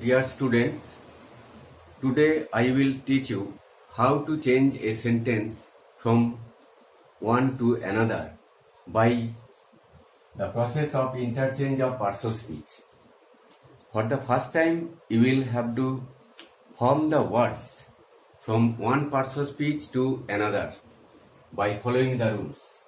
Dear students, today I will teach you how to change a sentence from one to another by the process of interchange of parts of speech. For the first time, you will have to form the words from one part of speech to another by following the rules.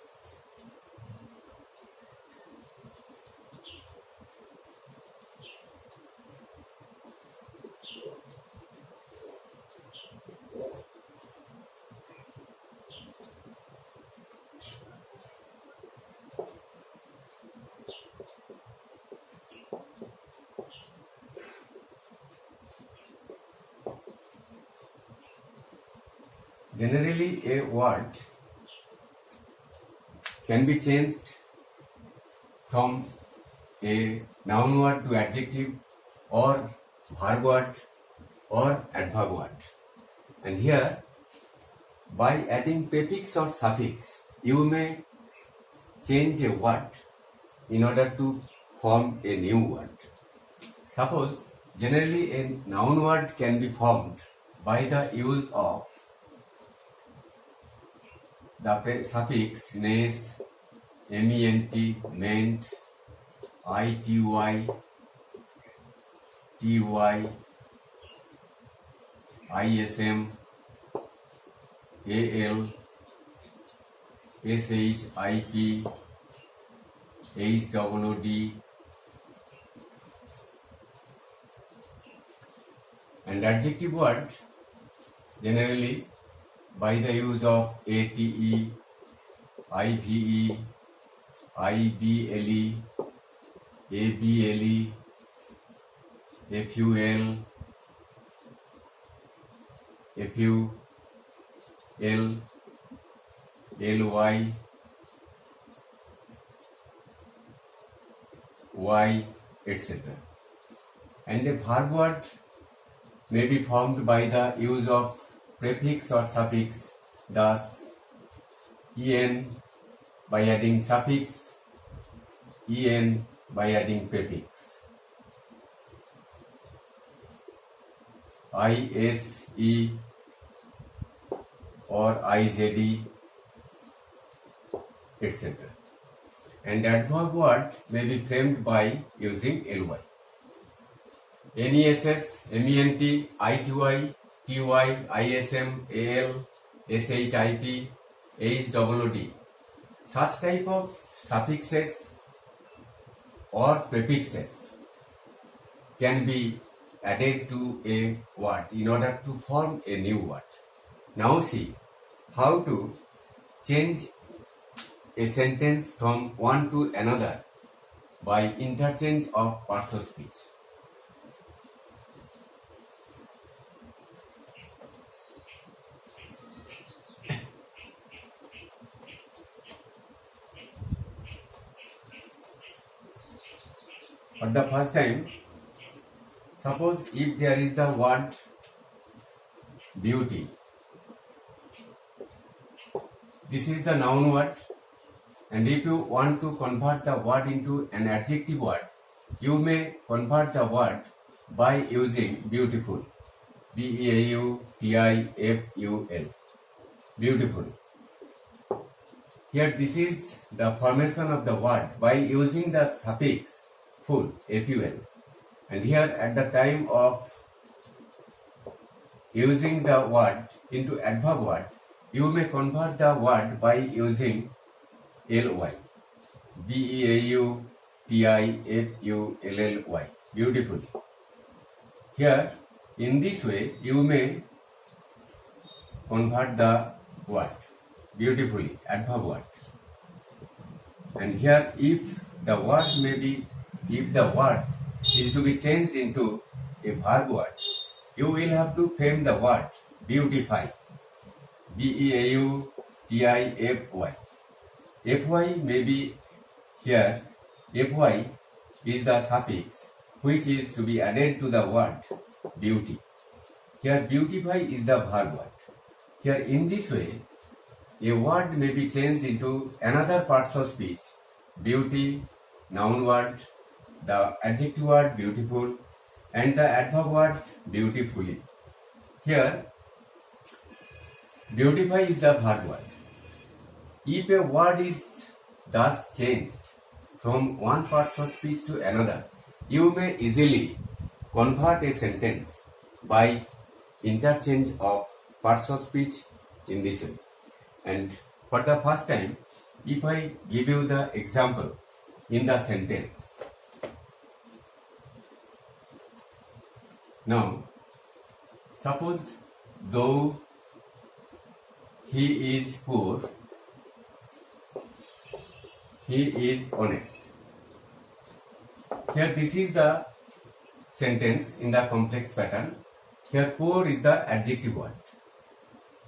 Generally, a word can be changed from a noun word to adjective or verb word or adverb word. And here, by adding prefix or suffix, you may change a word in order to form a new word. Suppose, generally a noun word can be formed by the use of the suffix nes, ment, meant, ity, ty, ism, al, sh, ip, hwd, and adjective word generally by the use of ate, ive, ible, able, ful, ly, y, etc. And a verb word may be formed by the use of prefix or suffix, thus en by adding suffix, en by adding prefix, ise or izd, etc. And adverb word may be framed by using ly. NESS, MENT, ITY, TY, ISM, AL, SHIP, HWD. Such type of suffixes or prefixes can be added to a word in order to form a new word. Now see how to change a sentence from one to another by interchange of parts of speech. For the first time, suppose if there is the word beauty, this is the noun word, and if you want to convert the word into an adjective word, you may convert the word by using beautiful, beautiful, beautiful. Here this is the formation of the word by using the suffix full, ful, and here at the time of using the word into adverb word, you may convert the word by using ly, beautifully, beautifully. Here, in this way, you may convert the word beautifully, adverb word. And here, if the word is to be changed into a verb word, you will have to frame the word beautify, beautify. Fy may be here, fy is the suffix which is to be added to the word beauty. Here beautify is the verb word. Here in this way, a word may be changed into another parts of speech, beauty, noun word, the adjective word beautiful, and the adverb word beautifully. Here, beautify is the verb word. If a word is thus changed from one part of speech to another, you may easily convert a sentence by interchange of parts of speech in this way. And for the first time, if I give you the example in the sentence. Now, suppose though he is poor, he is honest. Here this is the sentence in the complex pattern. Here poor is the adjective word.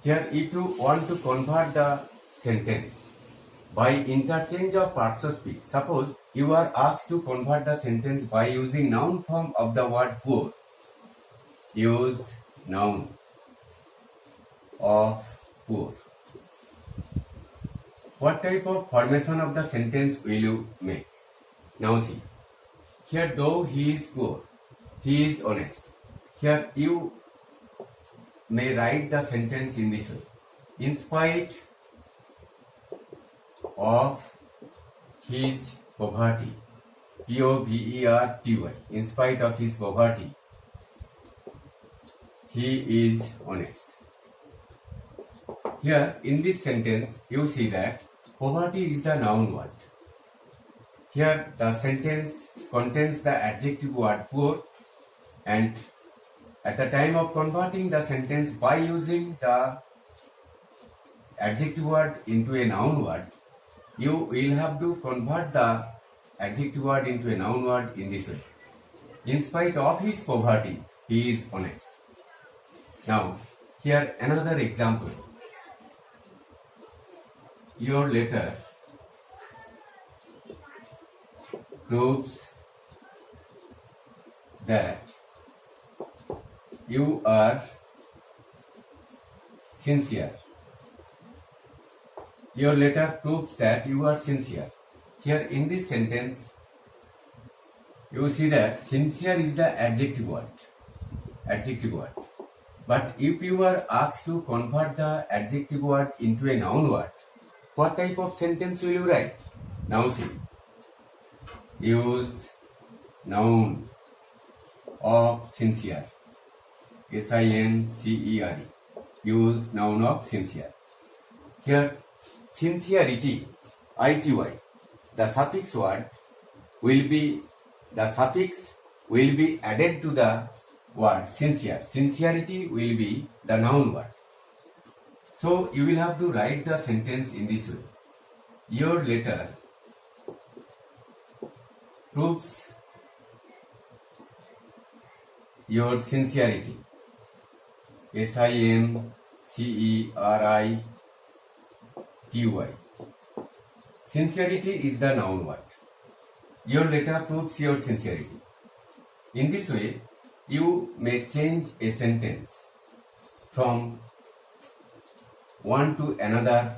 Here if you want to convert the sentence by interchange of parts of speech, suppose you are asked to convert the sentence by using noun form of the word poor. Use noun of poor. What type of formation of the sentence will you make? Now see. Here though he is poor, he is honest. Here you may write the sentence in this way. In spite of his poverty, P-O-V-E-R-T-Y, in spite of his poverty, he is honest. Here in this sentence you see that poverty is the noun word. Here the sentence contains the adjective word poor, and at the time of converting the sentence by using the adjective word into a noun word, you will have to convert the adjective word into a noun word in this way. In spite of his poverty, he is honest. Now, here another example. Your letter proves that you are sincere. Your letter proves that you are sincere. Here in this sentence, you see that sincere is the adjective word. But if you are asked to convert the adjective word into a noun word, what type of sentence will you write? Now see. Use noun of sincere. S-I-N-C-E-R-E. Use noun of sincere. Here, sincerity, I-T-Y, the suffix will be added to the word sincere. Sincerity will be the noun word. So you will have to write the sentence in this way. Your letter proves your sincerity. S-I-N-C-E-R-I-T-Y. Sincerity is the noun word. Your letter proves your sincerity. In this way, you may change a sentence from one to another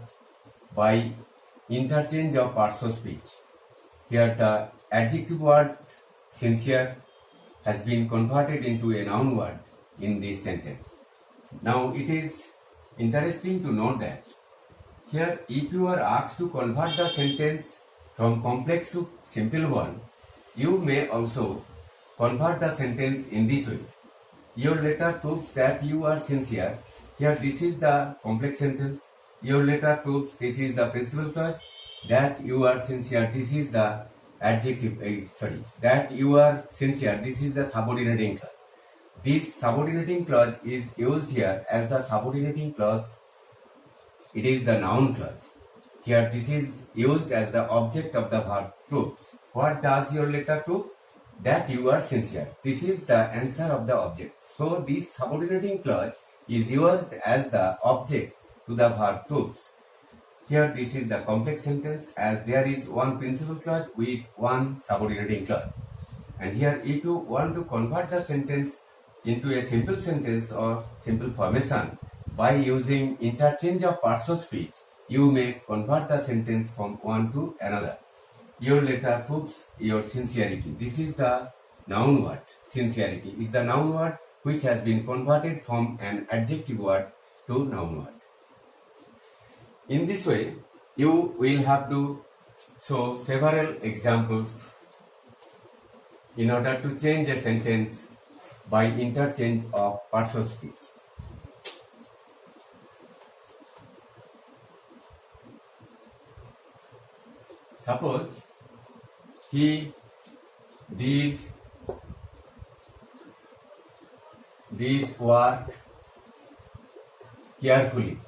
by interchange of parts of speech. Here the adjective word sincere has been converted into a noun word in this sentence. Now it is interesting to note that here if you are asked to convert the sentence from complex to simple one, you may also convert the sentence in this way. Your letter proves that you are sincere. Here this is the complex sentence. Your letter proves, this is the principal clause, that you are sincere, this is the adjective, that you are sincere, this is the subordinating clause. This subordinating clause is used here as the subordinating clause. It is the noun clause. Here this is used as the object of the verb proves. What does your letter prove? That you are sincere. This is the answer of the object. So this subordinating clause is used as the object to the verb proves. Here this is the complex sentence, as there is one principal clause with one subordinating clause. And here if you want to convert the sentence into a simple sentence or simple formation by using interchange of parts of speech, you may convert the sentence from one to another. Your letter proves your sincerity. This is the noun word. Sincerity is the noun word which has been converted from an adjective word to noun word. In this way, you will have to show several examples in order to change a sentence by interchange of parts of speech. Suppose he did this work carefully.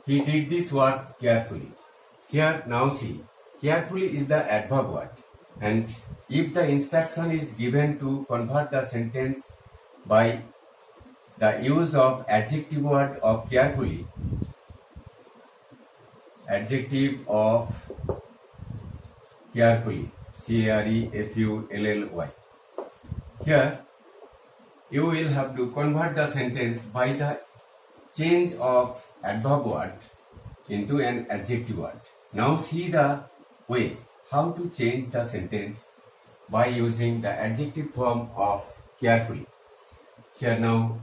He did this work carefully. Here now see, carefully is the adverb word, and if the instruction is given to convert the sentence by the use of adjective word of carefully, adjective of carefully, carefully, here you will have to convert the sentence by the change of adverb word into an adjective word. Now see the way how to change the sentence by using the adjective form of carefully. Here now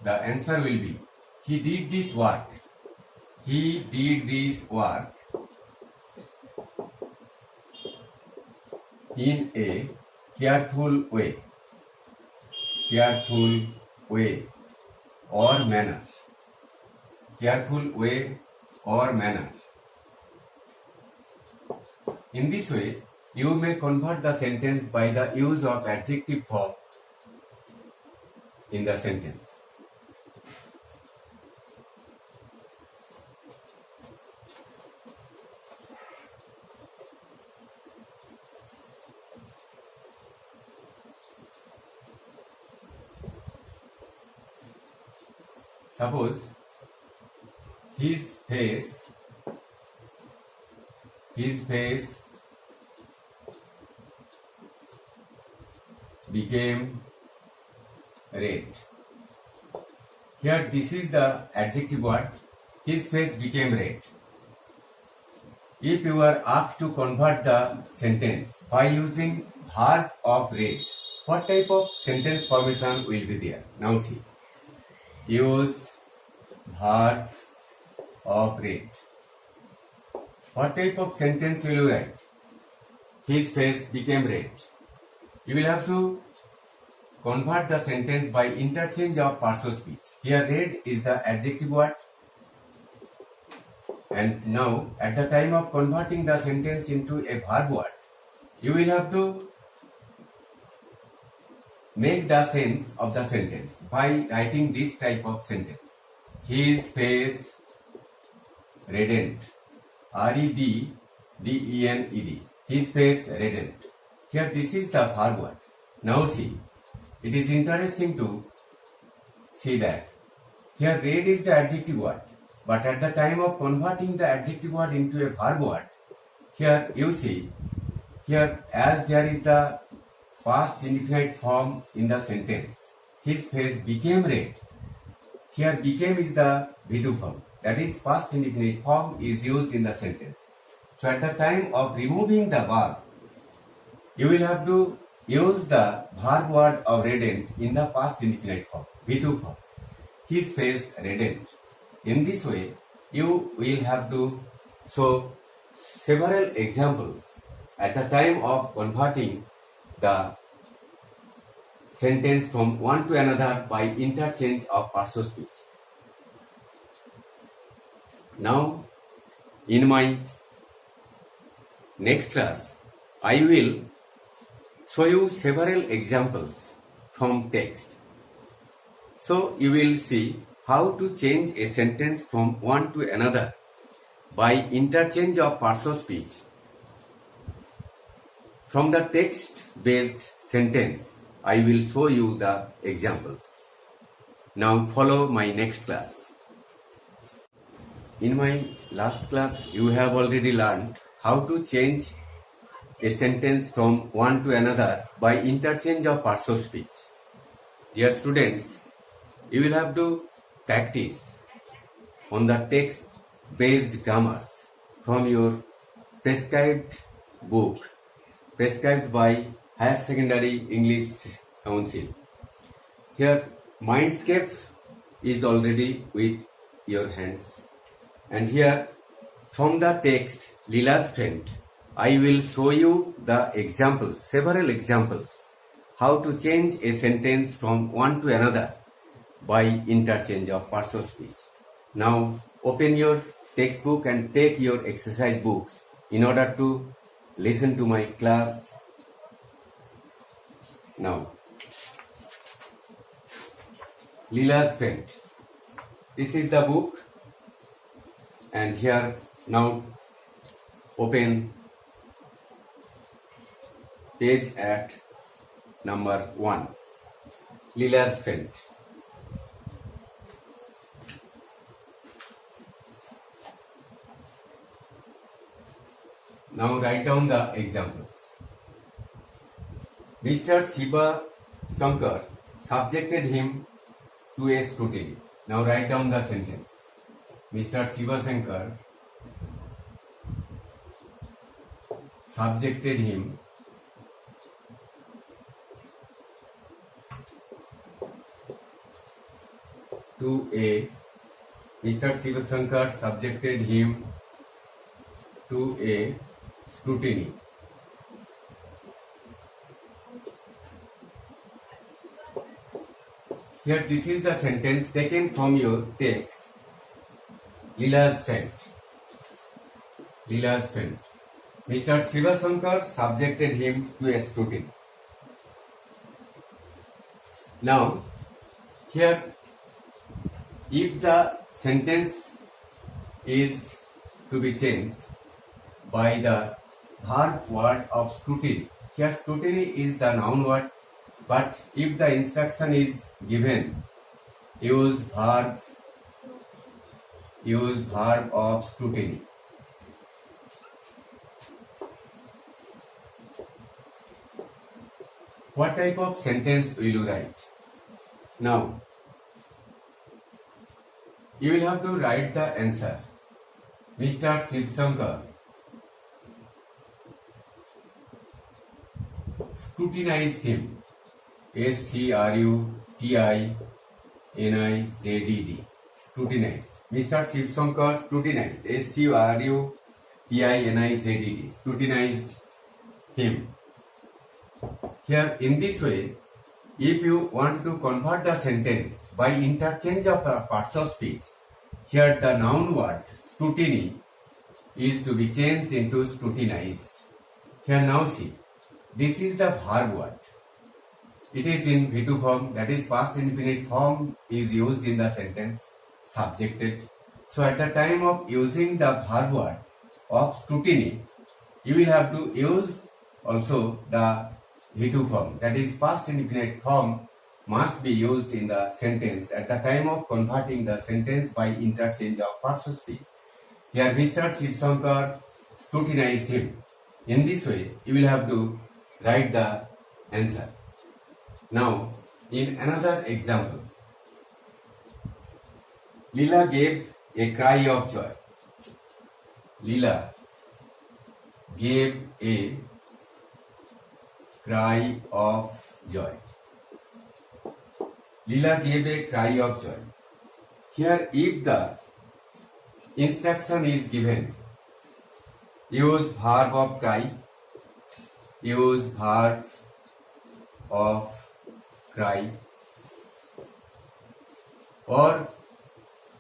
the answer will be, he did this work. He did this work in a careful way. Careful way or manner. Careful way or manner. In this way, you may convert the sentence by the use of adjective form in the sentence. Suppose his face became red. Here this is the adjective word, his face became red. If you are asked to convert the sentence by using verb of red, what type of sentence formation will be there? Now see. Use verb of red. What type of sentence will you write? His face became red. You will have to convert the sentence by interchange of parts of speech. Here red is the adjective word, and now at the time of converting the sentence into a verb word, you will have to make the sense of the sentence by writing this type of sentence. His face reddened. R-E-D-D-E-N-E-D. His face reddened. Here this is the verb word. Now see, it is interesting to see that here red is the adjective word, but at the time of converting the adjective word into a verb word, here you see, here as there is the past indefinite form in the sentence, his face became red. Here became is the V2 form, that is past indefinite form is used in the sentence. So at the time of removing the verb, you will have to use the verb word of reddened in the past indefinite form, V2 form. His face reddened. In this way, you will have to show several examples at the time of converting the sentence from one to another by interchange of parts of speech. Now, in my next class, I will show you several examples from text. So, you will see how to change a sentence from one to another by interchange of parts of speech. From the text-based sentence, I will show you the examples. Now follow my next class. In my last class, you have already learned how to change a sentence from one to another by interchange of parts of speech. Dear students, you will have to practice on the text-based grammars from your prescribed book, prescribed by Higher Secondary English Council. Here, Mindscape is already with your hands. And here, from the text, Leela's friend, I will show you the examples, several examples, how to change a sentence from one to another by interchange of parts of speech. Now, open your textbook and take your exercise books in order to listen to my class now. Leela's friend. This is the book, and here now open page at number 1. Leela's friend. Now write down the examples. Mr. Shiva Shankar subjected him to a scrutiny. Now write down the sentence. Mr. Shiva Shankar subjected him to a scrutiny. Here, this is the sentence taken from your text. Leela's friend. Mr. Shiva Shankar subjected him to a scrutiny. Now, here, if the sentence is to be changed by the verb word of scrutiny, here scrutiny is the noun word, but if the instruction is given, use verb of scrutiny. What type of sentence will you write? Now, you will have to write the answer. Mr. Shiv Shankar scrutinized him. S-C-R-U-T-I-N-I-Z-D-D. Scrutinized. Mr. Shiv Shankar scrutinized. S-C-R-U-T-I-N-I-Z-D-D. Scrutinized him. Here, in this way, if you want to convert the sentence by interchange of parts of speech, here the noun word scrutiny is to be changed into scrutinized. Here now see, this is the verb word. It is in V2 form, that is past indefinite form is used in the sentence, subjected. So at the time of using the verb word of scrutiny, you will have to use also the V2 form, that is past indefinite form must be used in the sentence at the time of converting the sentence by interchange of parts of speech. Here Mr. Shiv Shankar scrutinized him. In this way, you will have to write the answer. Now, in another example, Leela gave a cry of joy. Leela gave a cry of joy. Leela gave a cry of joy. Here, if the instruction is given, use verb of cry, use verb of cry, or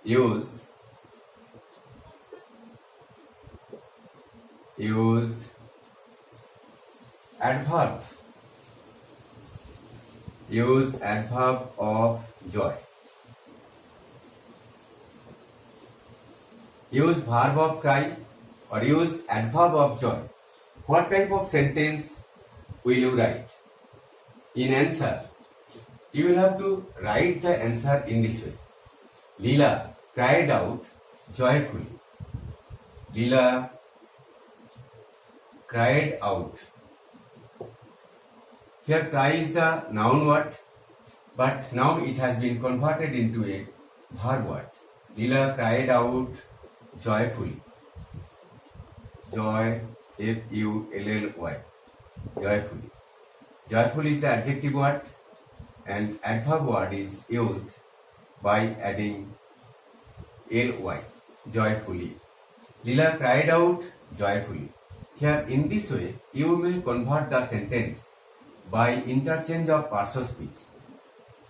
use adverb. Use adverb of joy. Use verb of cry or use adverb of joy. What type of sentence will you write? In answer, you will have to write the answer in this way. Leela cried out joyfully. Leela cried out. Here cry is the noun word, but now it has been converted into a verb word. Leela cried out joyfully. Joy, F-U-L-L-Y. joyfully. Joyful is the adjective word and adverb word is used by adding ly, joyfully. Leela cried out joyfully. Here, in this way, you may convert the sentence by interchange of parts of speech.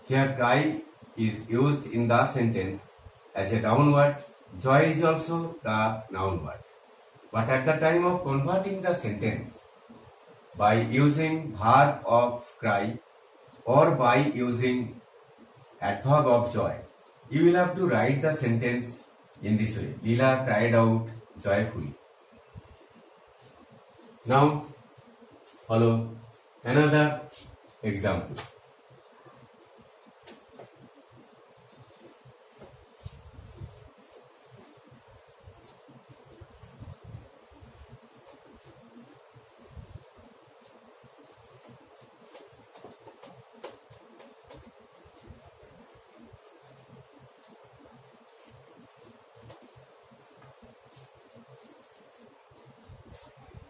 Here, cry is used in the sentence as a noun word. Joy is also the noun word. But at the time of converting the sentence by using verb of cry or by using adverb of joy, you will have to write the sentence in this way. Leela cried out joyfully. Now, follow another example.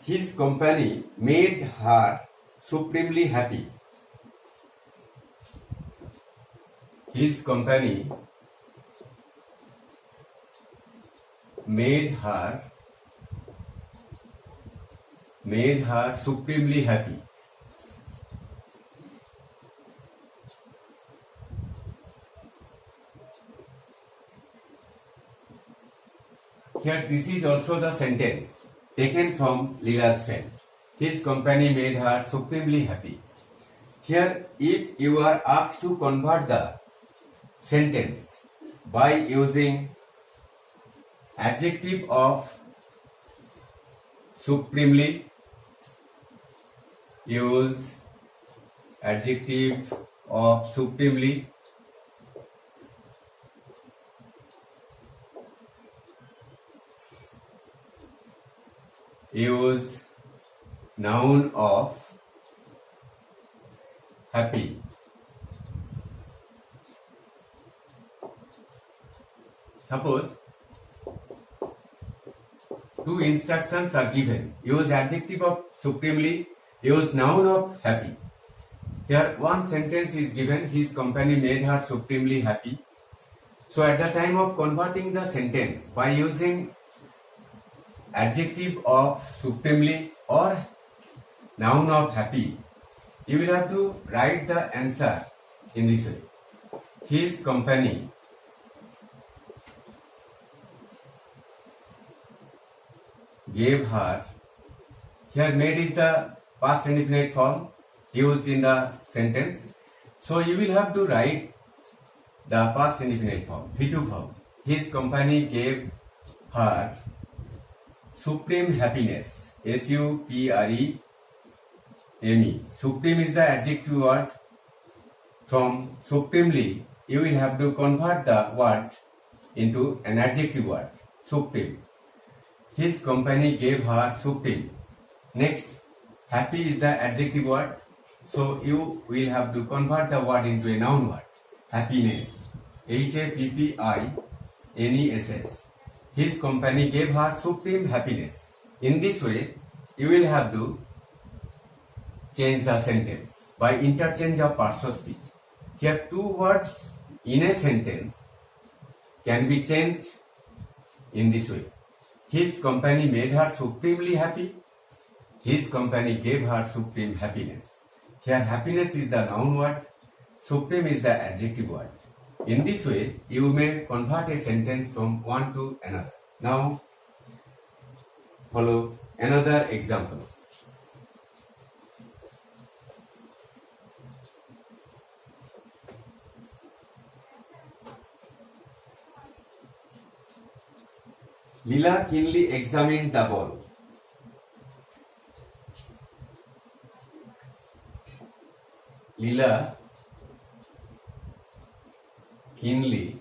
His company made her supremely happy. His company made her supremely happy. Here, this is also the sentence taken from Leela's friend. His company made her supremely happy. Here, if you are asked to convert the sentence by using adjective of supremely, use adjective of supremely. Use noun of happy. Suppose two instructions are given. Use adjective of supremely, use noun of happy. Here one sentence is given, his company made her supremely happy. So at the time of converting the sentence by using adjective of supremely or noun of happy, you will have to write the answer in this way. His company gave her, here made is the past indefinite form used in the sentence. So you will have to write the past indefinite form, V2 form. His company gave her supreme happiness, SUPREME. Supreme is the adjective word. From supremely, you will have to convert the word into an adjective word, supreme. His company gave her supreme. Next, happy is the adjective word. So you will have to convert the word into a noun word, happiness, HAPPINESS. His company gave her supreme happiness. In this way, you will have to change the sentence by interchange of parts of speech. Here two words in a sentence can be changed in this way. His company made her supremely happy. His company gave her supreme happiness. Here happiness is the noun word, supreme is the adjective word. In this way, you may convert a sentence from one to another. Now, follow another example. Leela keenly examined the ball. Leela keenly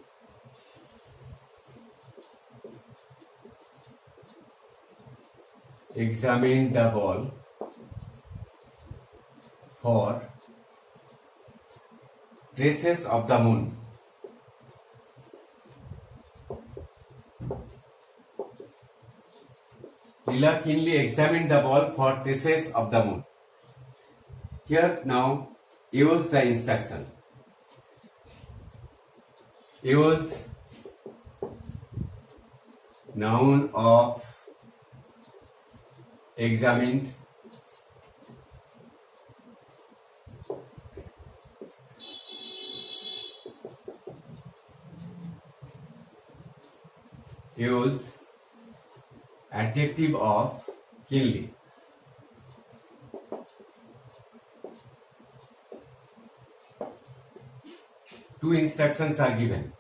examined the ball for traces of the moon. Leela keenly examined the ball for traces of the moon. Here now use the instruction. Use noun of examined use adjective of keenly. Two instructions are given.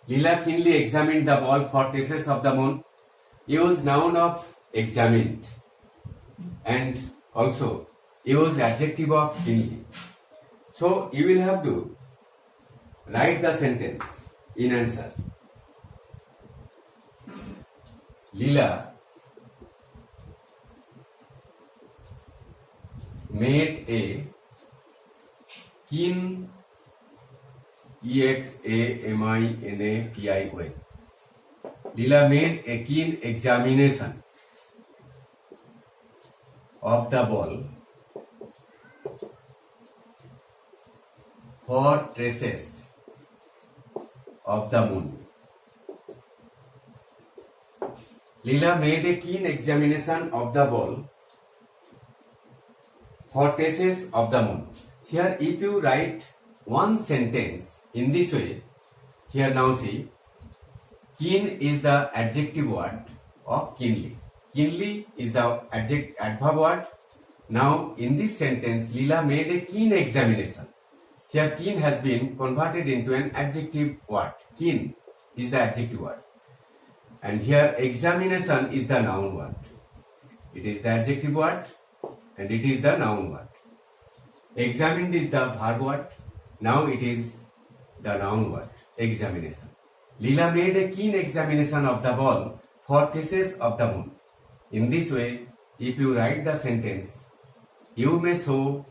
Leela keenly examined the ball for traces of the moon. Use noun of examined and also use adjective of keenly. So you will have to write the sentence in answer. Leela made a keen examination. Leela made a keen examination of the ball for traces of the moon. Leela made a keen examination of the ball for traces of the moon. Here if you write one sentence in this way, here now see, keen is the adjective word of keenly. Keenly is the adverb word. Now in this sentence, Leela made a keen examination. Here keen has been converted into an adjective word. Keen is the adjective word. And here examination is the noun word. It is the adjective word and it is the noun word. Examined is the verb word. Now it is the noun word, examination. Leela made a keen examination of the ball for traces of the moon. In this way, if you write the sentence, you may show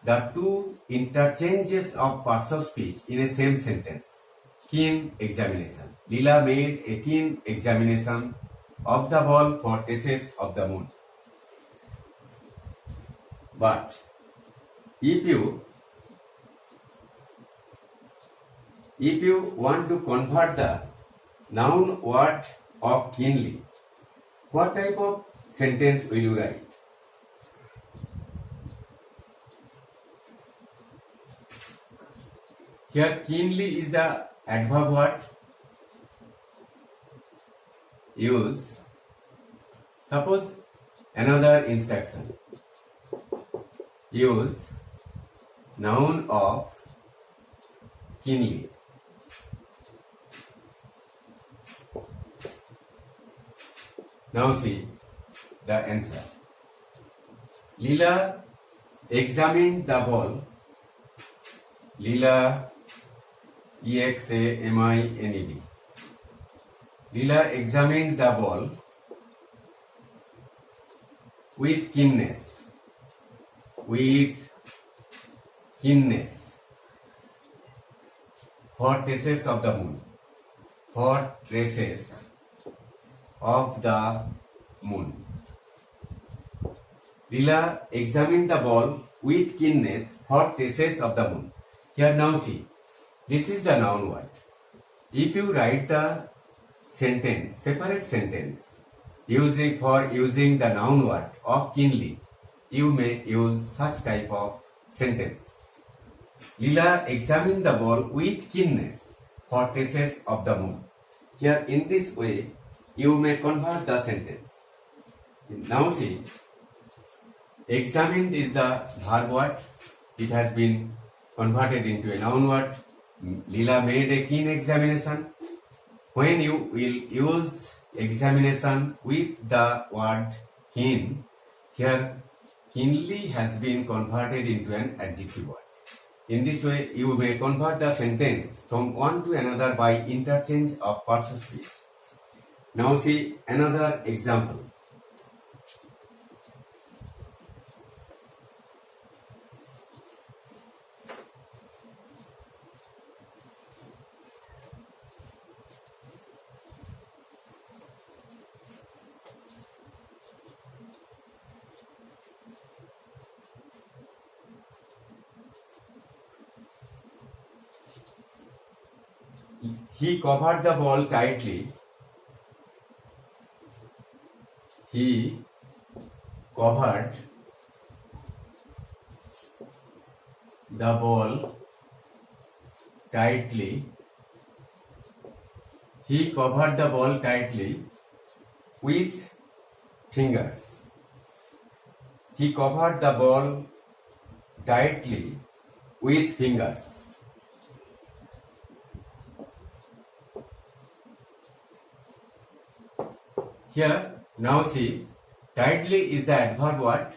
the two interchanges of parts of speech in a same sentence. Keen examination. Leela made a keen examination of the ball for traces of the moon. But if you want to convert the noun word of keenly, what type of sentence will you write? Here keenly is the adverb word. Use, suppose another instruction. Use noun of keenly. Now see the answer. Leela examined the ball. Leela examined. Leela examined the ball with keenness. With keenness. For traces of the moon. For traces of the moon. Leela examined the ball with keenness for traces of the moon. Here now see, this is the noun word. If you write the sentence, separate sentence, using the noun word of keenly, you may use such type of sentence. Leela examined the ball with keenness for traces of the moon. Here in this way, you may convert the sentence. Now see, examined is the verb word. It has been converted into a noun word. Leela made a keen examination. When you will use examination with the word keen, here keenly has been converted into an adjective word. In this way, you may convert the sentence from one to another by interchange of parts of speech. Now see another example. He covered the ball tightly. He covered the ball tightly. He covered the ball tightly with fingers. He covered the ball tightly with fingers. Here, now see, tightly is the adverb word.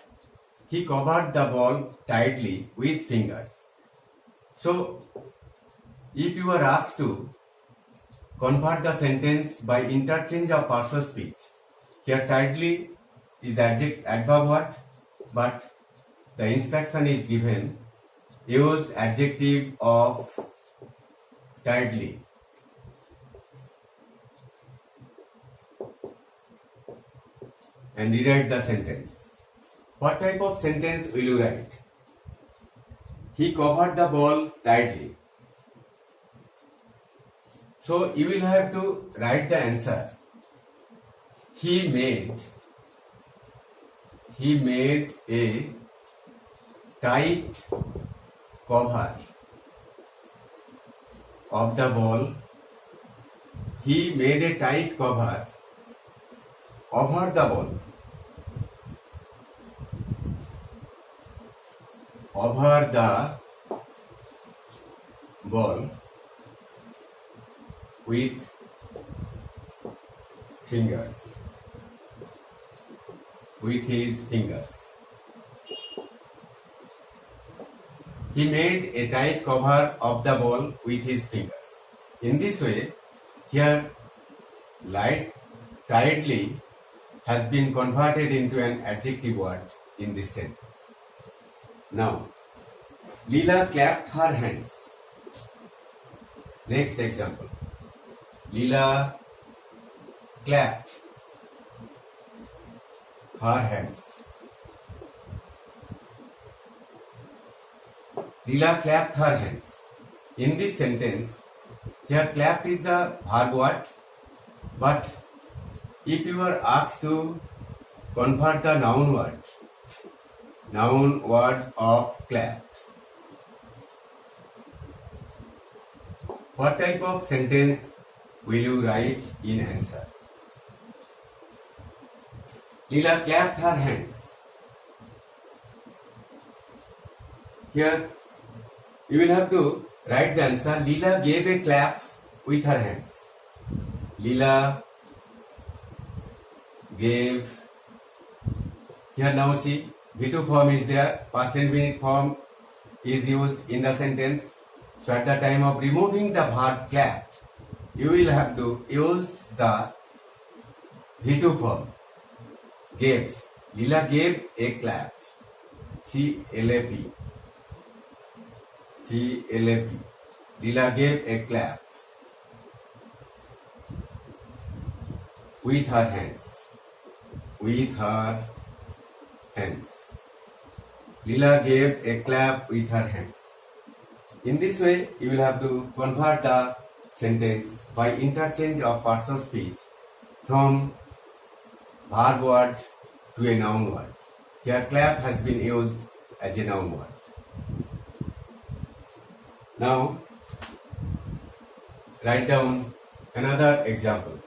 He covered the ball tightly with fingers. So, if you are asked to convert the sentence by interchange of parts of speech, here tightly is the adverb word, but the instruction is given, use adjective of tightly. And rewrite the sentence. What type of sentence will you write? He covered the ball tightly. So you will have to write the answer. He made a tight cover of the ball. He made a tight cover over the ball. Over the ball with fingers. With his fingers. He made a tight cover of the ball with his fingers. In this way, here tightly has been converted into an adjective word in this sentence. Now, Leela clapped her hands. Next example. Leela clapped her hands. Leela clapped her hands. In this sentence, here clapped is the verb word, but if you are asked to convert the noun word of clapped, what type of sentence will you write in answer? Leela clapped her hands. Here you will have to write the answer. Leela gave a clap with her hands. Leela gave. Here now see, V2 form is there. Past indefinite form is used in the sentence. So at the time of removing the verb clapped, you will have to use the V2 form. Gave. Leela gave a clap. C-L-A-P. C-L-A-P. Leela gave a clap with her hands. With her hands. Leela gave a clap with her hands. In this way, you will have to convert the sentence by interchange of parts of speech from verb word to a noun word. Here clap has been used as a noun word. Now, write down another example.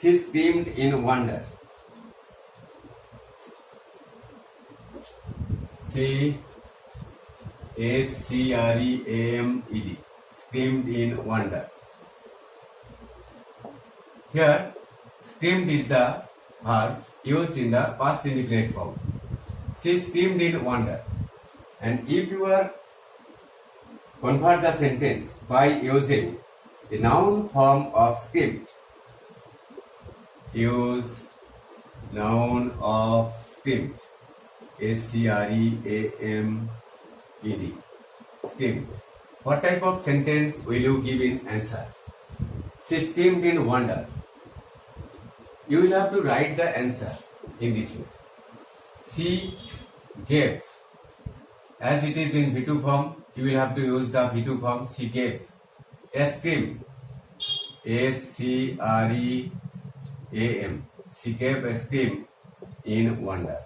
She screamed in wonder. C-S-C-R-E-A-M-E-D. Screamed in wonder. Here, screamed is the verb used in the past indefinite form. She screamed in wonder. And if you are convert the sentence by using the noun form of screamed, use noun of screamed. S-C-R-E-A-M-E-D. ed. Screamed. What type of sentence will you give in answer? She screamed in wonder. You will have to write the answer in this way. She gave. As it is in V2 form, you will have to use the V2 form. She gave a scream. S-C-R-E-A-M. She gave a scream in wonder.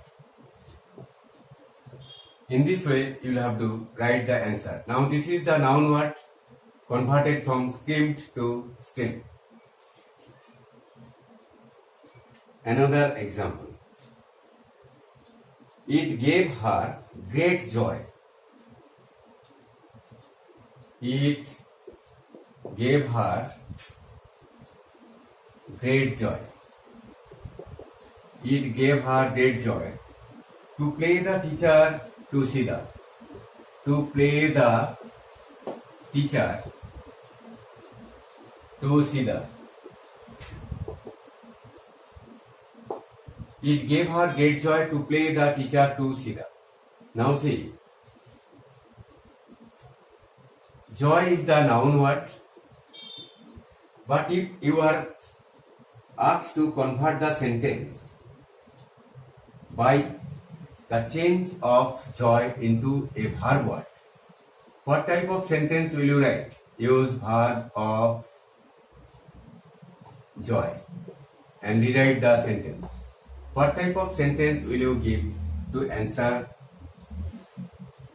In this way, you will have to write the answer. Now, this is the noun word converted from screamed to scream. Another example. It gave her great joy. It gave her great joy. It gave her great joy to play the teacher to Sida. To play the teacher to Sida. It gave her great joy to play the teacher to Sida. Now see, joy is the noun word, but if you are asked to convert the sentence by the change of joy into a verb word, what type of sentence will you write? Use verb of joy and rewrite the sentence. What type of sentence will you give to answer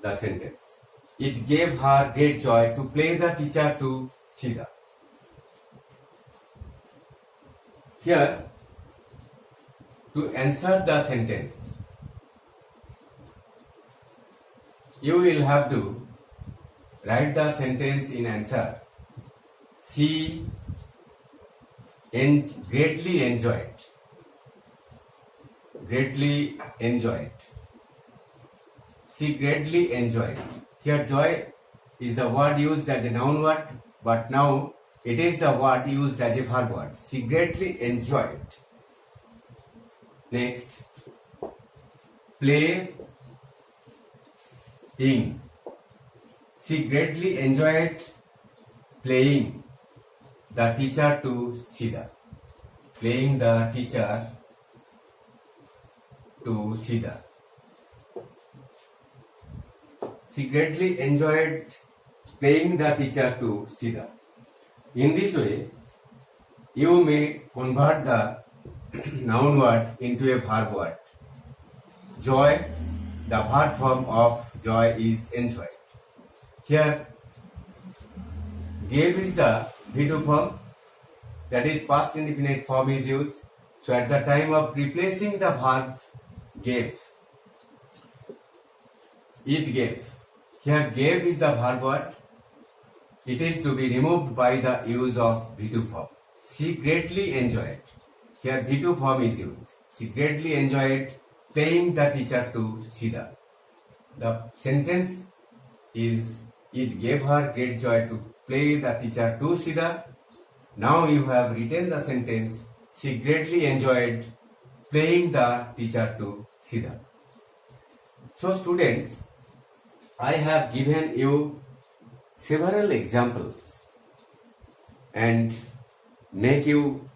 the sentence? It gave her great joy to play the teacher to Sida. Here, to answer the sentence, you will have to write the sentence in answer. She greatly enjoyed. Greatly enjoyed. She greatly enjoyed. Here joy is the word used as a noun word, but now it is the word used as a verb word. She greatly enjoyed. Next, playing. She greatly enjoyed playing the teacher to Sida. Playing the teacher to Sida. She greatly enjoyed playing the teacher to Sida. In this way, you may convert the noun word into a verb word. Joy, the verb form of joy is enjoyed. Here, gave is the V2 form, that is past indefinite form is used. So at the time of replacing the verb gave, it gave. Here gave is the verb word. It is to be removed by the use of V2 form. She greatly enjoyed. Here V2 form is used. She greatly enjoyed playing the teacher to Sida. The sentence is, it gave her great joy to play the teacher to Sida. Now you have written the sentence, she greatly enjoyed playing the teacher to Sida. So students, I have given you several examples and make you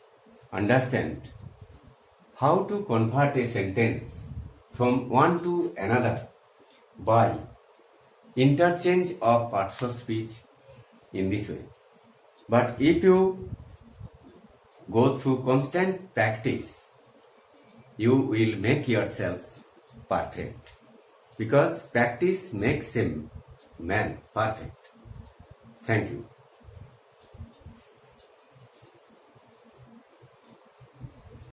understand how to convert a sentence from one to another by interchange of parts of speech in this way. But if you go through constant practice, you will make yourselves perfect, because practice makes a man perfect. Thank you.